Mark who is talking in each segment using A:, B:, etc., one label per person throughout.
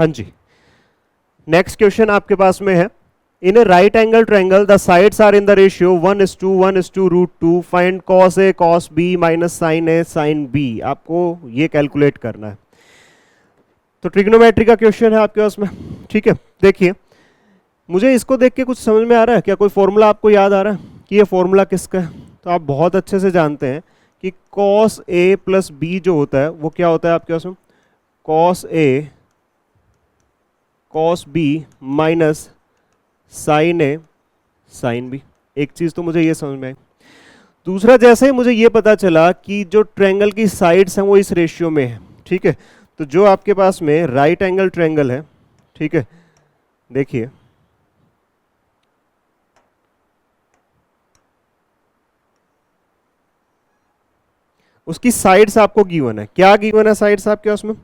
A: हाँ जी, next question आपके पास में है, in a right angle triangle the sides are in the ratio 1:1:√2 find cos A cos B minus sin A sin B। आपको ये calculate करना है। तो ट्रिग्नोमेट्री का क्वेश्चन है आपके पास में, ठीक है। देखिए, मुझे इसको देख के कुछ समझ में आ रहा है क्या? कोई फॉर्मूला आपको याद आ रहा है कि ये फॉर्मूला किसका है? तो आप बहुत अच्छे से जानते हैं कि cos A प्लस B जो होता है वो क्या होता है आपके पास में? cos A cos B minus sin A sin B। एक चीज तो मुझे ये समझ में आई। दूसरा, जैसे ही मुझे ये पता चला कि जो ट्रायंगल की साइड्स हैं वो इस रेशियो में है, ठीक है, तो जो आपके पास में राइट एंगल ट्रायंगल है, ठीक है, देखिए उसकी साइड्स आपको गिवन है। क्या गिवन है साइड्स आपके पास में?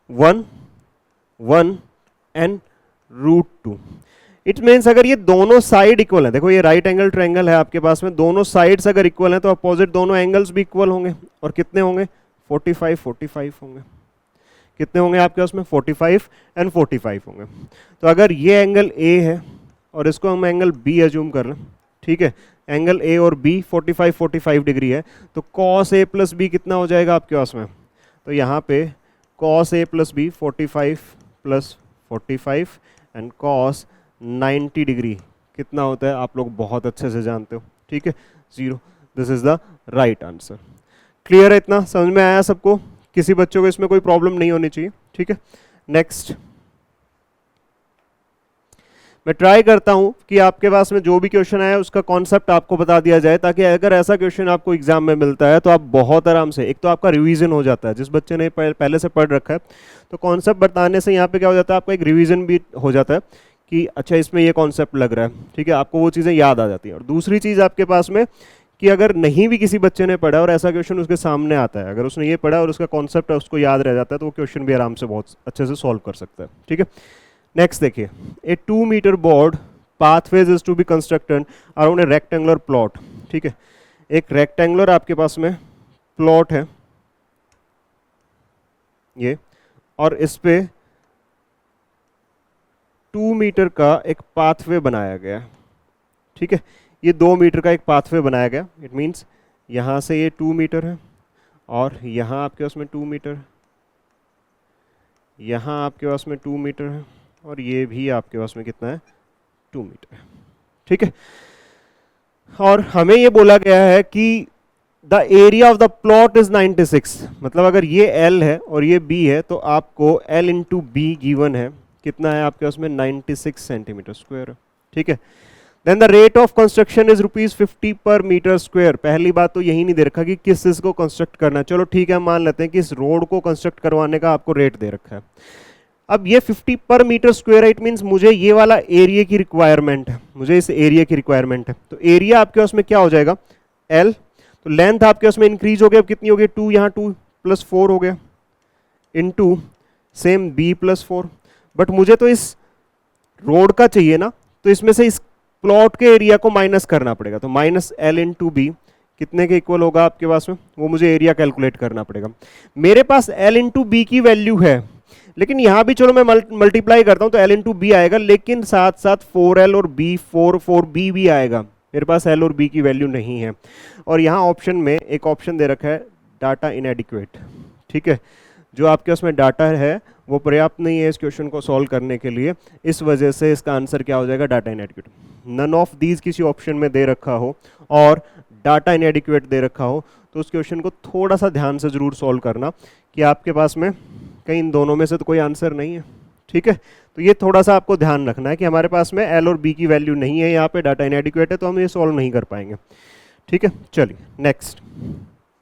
A: 1 1 एंड √2। इट मीन्स अगर ये दोनों साइड इक्वल है, देखो ये राइट एंगल ट्रायंगल है आपके पास में, दोनों साइड्स अगर इक्वल हैं तो अपोजिट दोनों एंगल्स भी इक्वल होंगे। और कितने होंगे? 45 45 होंगे। कितने होंगे आपके पास में? 45 एंड 45 होंगे। तो अगर ये एंगल A है और इसको हम एंगल B एज्यूम कर लें, ठीक है, एंगल A और B 45 45 डिग्री है, तो cos A प्लस B कितना हो जाएगा आपके पास में? तो यहाँ पे cos A plus B 45 plus 45 and cos 90 degree कितना होता है आप लोग बहुत अच्छे से जानते हो, ठीक है, 0। This is the right answer. Clear है? इतना समझ में आया सबको? किसी बच्चों को इसमें कोई प्रॉब्लम नहीं होनी चाहिए, ठीक है। नेक्स्ट, मैं ट्राई करता हूं कि आपके पास में जो भी क्वेश्चन आया उसका कॉन्सेप्ट आपको बता दिया जाए, ताकि अगर ऐसा क्वेश्चन आपको एग्जाम में मिलता है तो आप बहुत आराम से, एक तो आपका रिवीजन हो जाता है, जिस बच्चे ने पहले से पढ़ रखा है तो कॉन्सेप्ट बताने से यहाँ पे क्या हो जाता है, आपका एक रिवीजन भी हो जाता है कि अच्छा इसमें ये कॉन्सेप्ट लग रहा है, ठीक है, आपको वो चीज़ें याद आ जाती हैं। और दूसरी चीज़ आपके पास में कि अगर नहीं भी किसी बच्चे ने पढ़ा और ऐसा क्वेश्चन उसके सामने आता है, अगर उसने ये पढ़ा और उसका कॉन्सेप्ट उसको याद रह जाता है तो वो क्वेश्चन भी आराम से बहुत अच्छे से सॉल्व कर सकता है, ठीक है। नेक्स्ट देखिए, A 2 metre broad pathways is to be constructed around a rectangular plot, ठीक है, एक रेक्टेंगुलर आपके पास में प्लॉट है ये, और इस पे 2 मीटर का एक पाथवे बनाया गया, ठीक है, ये 2 मीटर का एक पाथवे बनाया गया। इट मीन्स यहाँ से ये 2 मीटर है और यहाँ आपके पास में 2 मीटर, यहाँ आपके पास में 2 मीटर है और ये भी आपके पास में कितना है? 2 मीटर, ठीक है। और हमें ये बोला गया है कि the area of the plot is 96, मतलब अगर ये L है और ये B है तो आपको L इंटू B गिवन है, कितना है आपके पास में? 96 सेंटीमीटर स्क्वायर, ठीक है। Then the rate of construction is ₹50 per metre square. पहली बात तो यही नहीं दे रखा कि किस चीज को कंस्ट्रक्ट करना है, चलो ठीक है, मान लेते हैं कि इस रोड को कंस्ट्रक्ट करवाने का आपको रेट दे रखा है। अब ये 50 पर मीटर स्क्वायर है, इट मीन्स मुझे ये वाला एरिया की रिक्वायरमेंट है, मुझे इस एरिया की रिक्वायरमेंट है। तो एरिया आपके पास में क्या हो जाएगा? L। तो लेंथ आपके पास में इंक्रीज हो गया, अब कितनी हो गई? 2, यहाँ 2 + 4 हो गया, इनटू सेम B + 4। बट मुझे तो इस रोड का चाहिए ना, तो इसमें से इस प्लॉट के एरिया को माइनस करना पड़ेगा। तो -L इंटू B कितने के इक्वल होगा आपके पास में? वो मुझे एरिया कैलकुलेट करना पड़ेगा। मेरे पास L इंटू B की वैल्यू है, लेकिन यहाँ भी चलो मैं मल्टीप्लाई करता हूँ तो L इंटू B आएगा, लेकिन साथ साथ 4L और B 4B भी आएगा। मेरे पास L और B की वैल्यू नहीं है। और यहाँ ऑप्शन में एक ऑप्शन दे रखा है डाटा इनएडिक्वेट, ठीक है, जो आपके उसमें डाटा है वो पर्याप्त नहीं है इस क्वेश्चन को सॉल्व करने के लिए, इस वजह से इसका आंसर क्या हो जाएगा? Data inadequate. None of these किसी ऑप्शन में दे रखा हो और डाटा इनएडिक्वेट दे रखा हो तो उस क्वेश्चन को थोड़ा सा ध्यान से जरूर सॉल्व करना कि आपके पास में कहीं इन दोनों में से तो कोई आंसर नहीं है, ठीक है। तो ये थोड़ा सा आपको ध्यान रखना है कि हमारे पास में L और B की वैल्यू नहीं है, यहाँ पे डाटा इनएडिक्वेट है, तो हम ये सॉल्व नहीं कर पाएंगे, ठीक है। चलिए नेक्स्ट।